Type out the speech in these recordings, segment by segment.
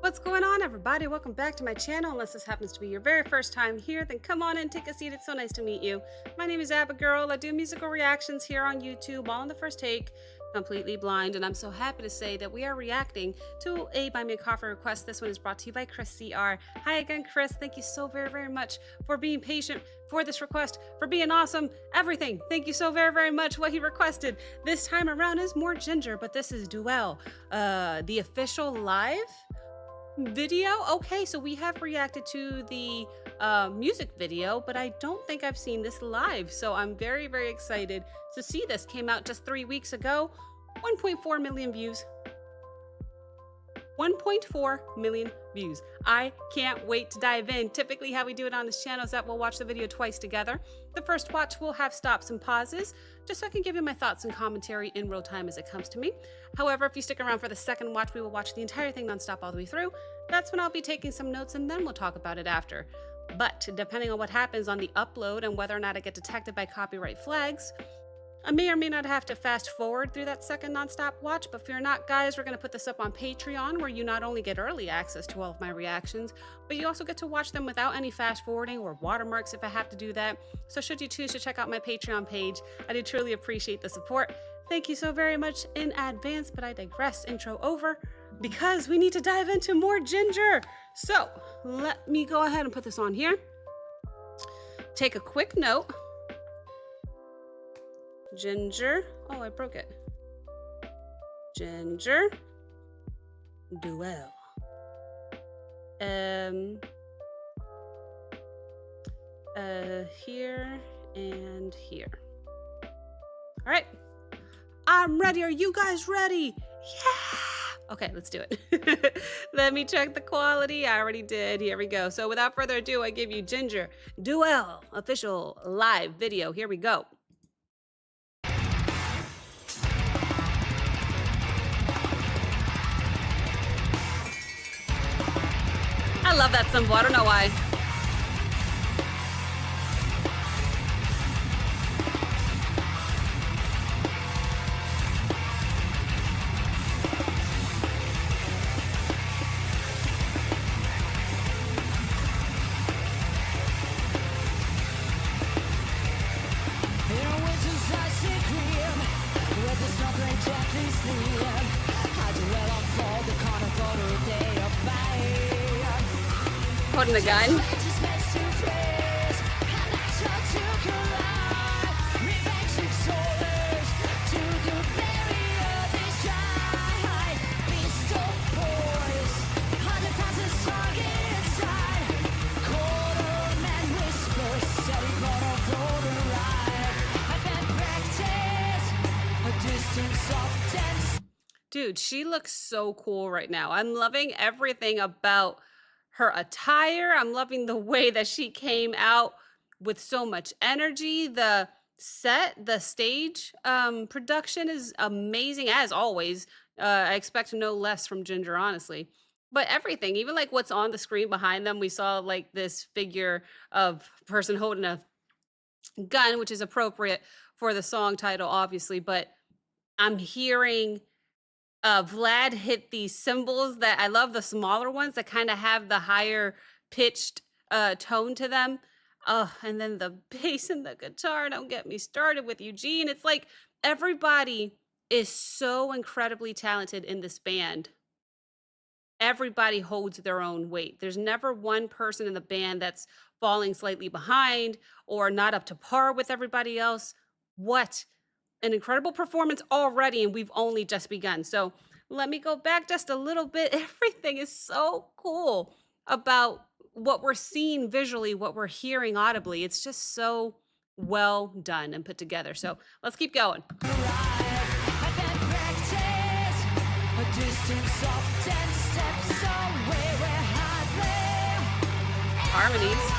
What's going on, everybody? Welcome back to my channel. Unless this happens to be your very first time here, then come on and take a seat. It's so nice to meet you. My name is Abigail. I do musical reactions here on YouTube, all in the first take, completely blind. And I'm so happy to say that we are reacting to a Buy Me a Coffee request. This one is brought to you by Chris CR. Hi again, Chris. Thank you so very, very much for being patient for this request, for being awesome, everything. Thank you so very, very much. What he requested this time around is more Jinjer, but this is Duél, the official live video. Okay, so we have reacted to the music video, but I don't think I've seen this live, so I'm very, very excited to see this. Came out just 3 weeks ago. 1.4 million views. 1.4 million views. I can't wait to dive in. Typically how we do it on this channel is that we'll watch the video twice together. The first watch will have stops and pauses, just so I can give you my thoughts and commentary in real time as it comes to me. However, if you stick around for the second watch, we will watch the entire thing nonstop all the way through. That's when I'll be taking some notes, and then we'll talk about it after. But depending on what happens on the upload and whether or not I get detected by copyright flags, I may or may not have to fast forward through that second nonstop watch, but fear not, guys, we're going to put this up on Patreon, where you not only get early access to all of my reactions, but you also get to watch them without any fast forwarding or watermarks if I have to do that. So should you choose to check out my Patreon page, I do truly appreciate the support. Thank you so very much in advance, but I digress. Intro over, because we need to dive into more Jinjer. So let me go ahead and put this on here. Take a quick note. Jinjer. Oh, I broke it. Jinjer. Duél. Here and here. All right. I'm ready. Are you guys ready? Yeah. Okay, let's do it. Let me check the quality. I already did. Here we go. So without further ado, I give you Jinjer Duél official live video. Here we go. I love that symbol. I don't know why. Holding the gun. Dude, she looks so cool right now. I'm loving everything about her attire. I'm loving the way that she came out with so much energy. The set, the stage production is amazing as always. I expect no less from Jinjer, honestly. But everything, even like what's on the screen behind them, we saw like this figure of person holding a gun, which is appropriate for the song title, obviously. But I'm hearing Vlad hit these cymbals that I love, the smaller ones that kind of have the higher pitched tone to them. And then the bass and the guitar, don't get me started with Eugene. It's like everybody is so incredibly talented in this band. Everybody holds their own weight. There's never one person in the band that's falling slightly behind or not up to par with everybody else. What an incredible performance already, and we've only just begun. So let me go back just a little bit. Everything is so cool about what we're seeing visually, what we're hearing audibly. It's just so well done and put together. So let's keep going. Harmonies.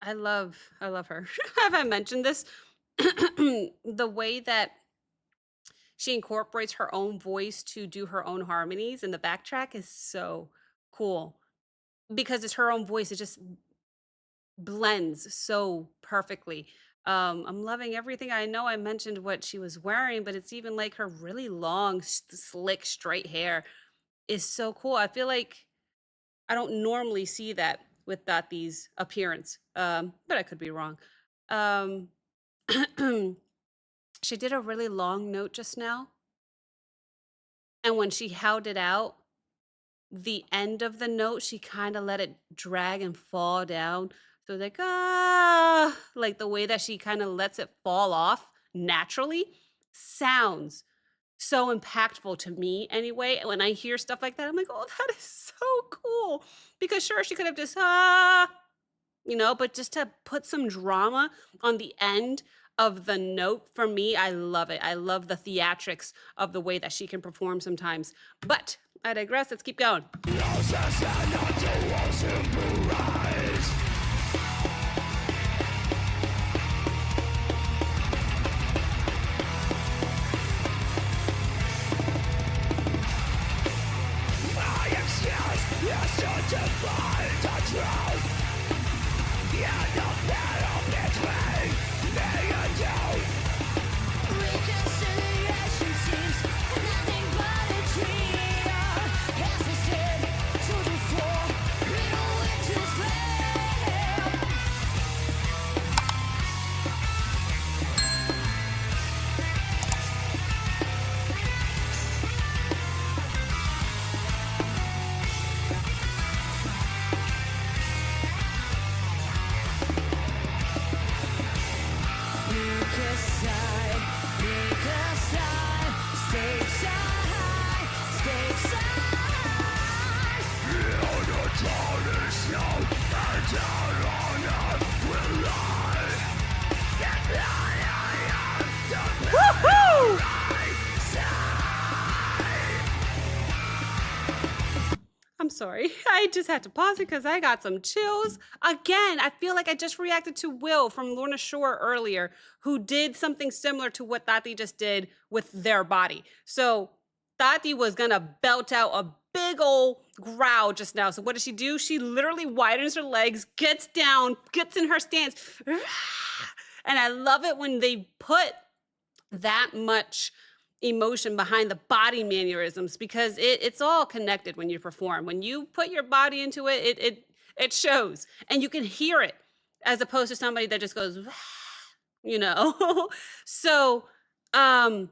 I love her. Have I mentioned this? The way that she incorporates her own voice to do her own harmonies in the backtrack is so cool because it's her own voice. It just blends so perfectly. I'm loving everything. I know I mentioned what she was wearing, but it's even like her really long, slick, straight hair is so cool. I feel like I don't normally see that with Dati's appearance, but I could be wrong. Um, she did a really long note just now, and when she held it out, the end of the note, she kinda let it drag and fall down. So, like, "Ah," like, the way that she kinda lets it fall off naturally sounds so impactful to me anyway. When I hear stuff like that, I'm like, "Oh, that is so cool." Because sure, she could have just, "Ah," but just to put some drama on the end of the note, for me, I love it. I love the theatrics of the way that she can perform sometimes. But I digress. Let's keep going. Reconciliation seems nothing but a dream. Hesitate to the floor, little witches flame. Pick a side, stakes are high, stakes are high. Woohoo! I'm sorry. I just had to pause it because I got some chills. Again, I feel like I just reacted to Will from Lorna Shore earlier, who did something similar to what Tati just did with their body. So Tati was gonna belt out a big old growl just now. So what does she do? She literally widens her legs, gets down, gets in her stance. And I love it when they put that much emotion behind the body mannerisms because it's all connected when you perform. When you put your body into it, it shows and you can hear it as opposed to somebody that just goes, you know. So um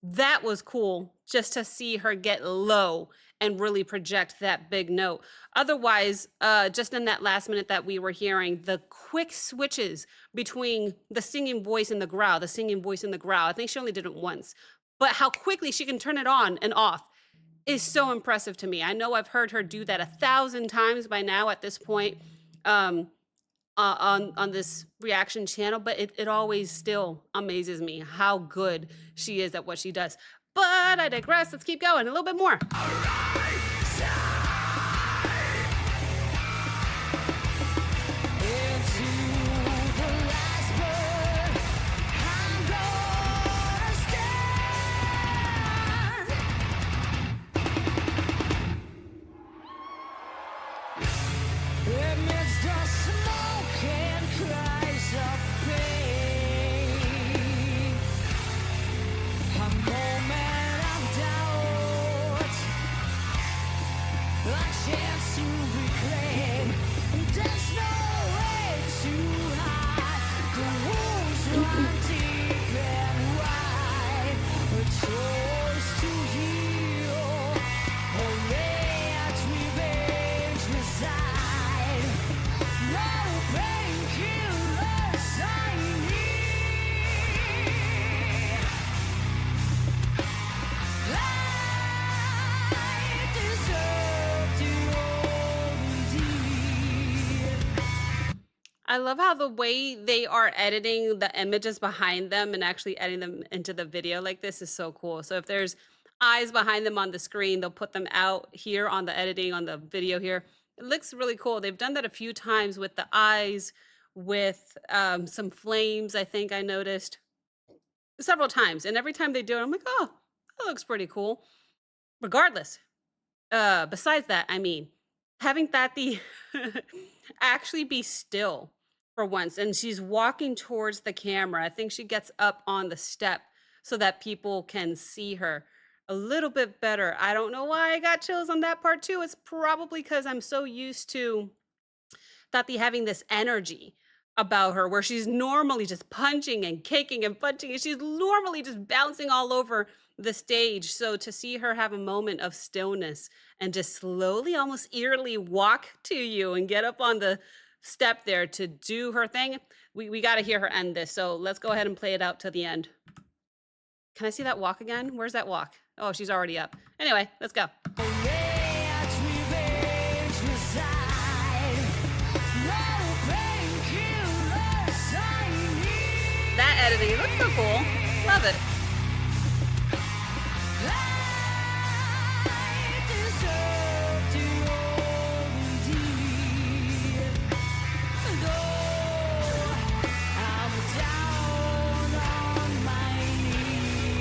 that was cool just to see her get low and really project that big note. Otherwise, just in that last minute that we were hearing, the quick switches between the singing voice and the growl, the singing voice and the growl. I think she only did it once, but how quickly she can turn it on and off is so impressive to me. I know I've heard her do that 1,000 times by now at this point. Um, on this reaction channel, but it always still amazes me how good she is at what she does. But I digress. Let's keep going a little bit more. Into the last bird, I'm gonna stand. Amidst the smoke and cries of pain, a moment of doubt, a chance to reclaim. There's no way to hide. The wounds run deep and wide. A choice to heal or let revenge reside. No painkillers I need. I deserve the old deed. I love how the way they are editing the images behind them and actually editing them into the video like this is so cool. So if there's eyes behind them on the screen, they'll put them out here on the editing on the video here. It looks really cool. They've done that a few times with the eyes with some flames. I think I noticed several times, and every time they do it, I'm like, oh, that looks pretty cool. Regardless, besides that, I mean, having Tati actually be still for once, and she's walking towards the camera. I think she gets up on the step so that people can see her a little bit better. I don't know why I got chills on that part too. It's probably because I'm so used to Tati having this energy about her where she's normally just punching and kicking and punching and she's normally just bouncing all over the stage. So to see her have a moment of stillness and just slowly, almost eerily walk to you and get up on the step there to do her thing, we got to hear her end this. So let's go ahead and play it out to the end. Can I see that walk again? Where's that walk? Oh, she's already up. Anyway, let's go. Let's revenge reside. No painkillers I need. That editing looks so cool. Love it. I deserve the deed. Though I'm down on my knees,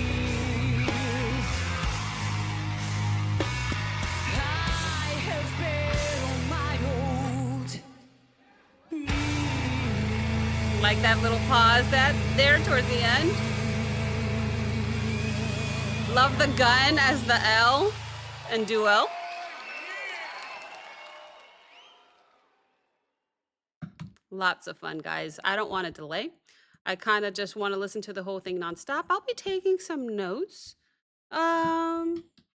I have been on my old. Like that little pause that there towards the end. Love the gun as the L and Duél. Lots of fun, guys. I don't want to delay. I kind of just want to listen to the whole thing nonstop. I'll be taking some notes.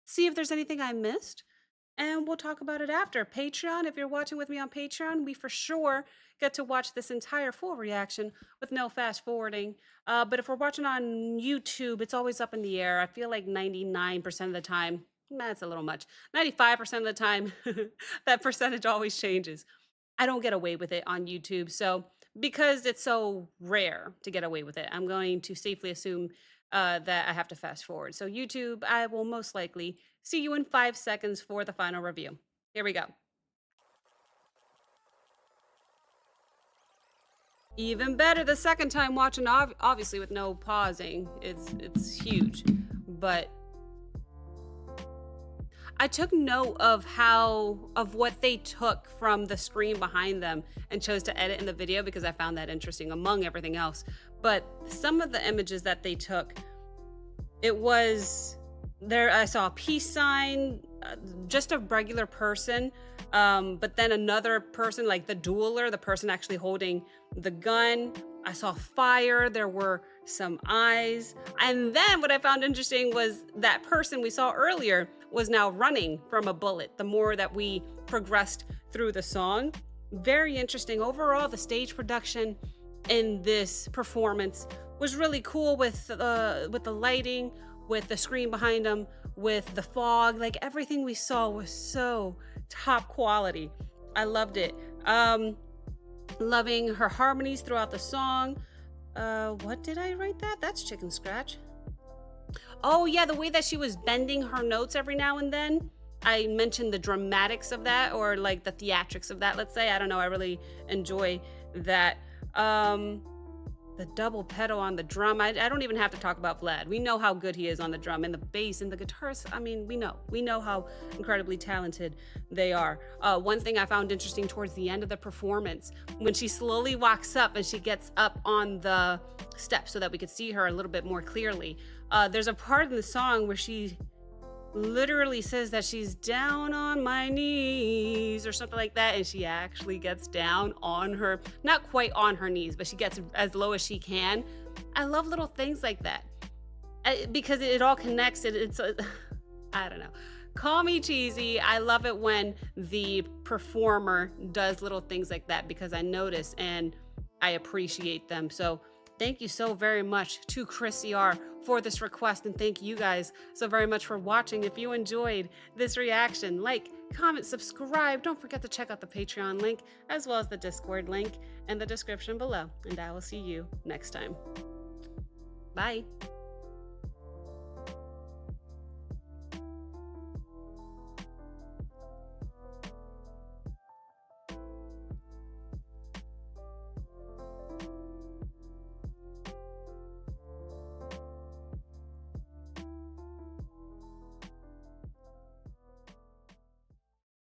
See if there's anything I missed. And we'll talk about it after. Patreon, if you're watching with me on Patreon, we for sure get to watch this entire full reaction with no fast forwarding. But if we're watching on YouTube, it's always up in the air. I feel like 99% of the time, that's a little much. 95% of the time, that percentage always changes. I don't get away with it on YouTube. So because it's so rare to get away with it, I'm going to safely assume that I have to fast forward. So YouTube, I will most likely see you in 5 seconds for the final review. Here we go. Even better the second time watching, obviously with no pausing. It's huge. But I took note of what they took from the screen behind them and chose to edit in the video because I found that interesting among everything else. But some of the images that they took, it was there. I saw a peace sign, just a regular person, but then another person, like the dueler, the person actually holding the gun. I saw fire. There were some eyes. And then what I found interesting was that person we saw earlier was now running from a bullet the more that we progressed through the song. Very interesting. Overall, the stage production in this performance was really cool with the lighting, with the screen behind them, with the fog. Like everything we saw was so top quality. I loved it. Loving her harmonies throughout the song. What did I write that? That's chicken scratch. Oh yeah, the way that she was bending her notes every now and then. I mentioned the dramatics of that, or like the theatrics of that, let's say. I don't know, I really enjoy that. The double pedal on the drum. I don't even have to talk about Vlad. We know how good he is on the drum and the bass and the guitars. I mean, we know how incredibly talented they are. One thing I found interesting towards the end of the performance, when she slowly walks up and she gets up on the steps so that we could see her a little bit more clearly. There's a part in the song where she literally says that she's down on my knees or something like that, and she actually gets down on her, not quite on her knees, but she gets as low as she can. I love little things like that because it all connects. It's I don't know, call me cheesy. I love it when the performer does little things like that because I notice and I appreciate them. So thank you so very much to Chris CR for this request, and thank you guys so very much for watching. If you enjoyed this reaction, like, comment, subscribe. Don't forget to check out the Patreon link as well as the Discord link in the description below, and I will see you next time. Bye.